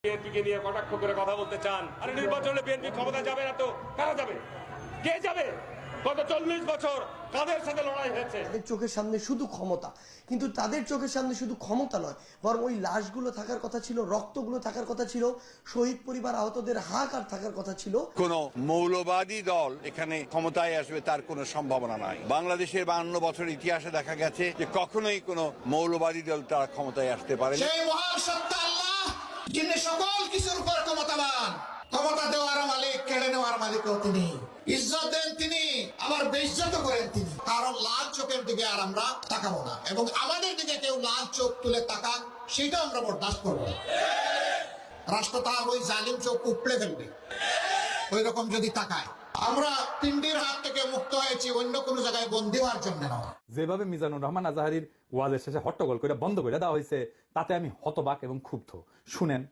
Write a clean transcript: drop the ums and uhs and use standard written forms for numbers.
বিএনপিকে নিয়ে কটাক্ষ করে কথা বলতে চান, আরে নির্বাচনে বিএনপি ক্ষমতা যাবে না তো কারা যাবে? কে যাবে? গত 40 বছর কাদের সাথে লড়াই হয়েছে? তাদের চোখের সামনে শুধু ক্ষমতা, কিন্তু তাদের চোখের সামনে শুধু ক্ষমতা নয়, বরং ওই লাশগুলো থাকার কথা ছিল, রক্তগুলো থাকার কথা ছিল, শহীদ পরিবার আহতদের হাহাকার থাকার কথা ছিল। কোন মৌলবাদী দল এখানে ক্ষমতায় আসবে তার কোনো সম্ভাবনা নাই। বাংলাদেশের 52 বছর ইতিহাসে দেখা গেছে যে কখনোই কোনো মৌলবাদী দল তারা ক্ষমতায় আসতে পারে না। সেই মহান সত্তা আল্লাহ, যিনি সকল কিছুর উপর ক্ষমতাবান, ক্ষমতা দেওয়ার মালিক, কেড়ে নেওয়ার মালিকও তিনি। ইজ্জত দেন তিনি, আবার বেইজ্জত করেন তিনি। কারণ লাল চোখের দিকে আর আমরা তাকাবো না, এবং আমাদের দিকে কেউ লাল চোখ তুলে তাকাক সেটা আমরা বরদাস্ত করবো না। রাষ্ট্র তার ওই জালিম চোখ উপড়ে ফেলবে ওই রকম যদি তাকায়। আমরা পিন্ডির হাত থেকে মুক্ত হয়েছি অন্য কোনো জায়গায় বন্দী হওয়ার জন্য নয়। যেভাবে মিজানুর রহমান আজাহারির ওয়াজের শেষে হট্টগোল করে বন্ধ করে দেওয়া হয়েছে, তাতে আমি হতবাক এবং ক্ষুব্ধ। শুনেন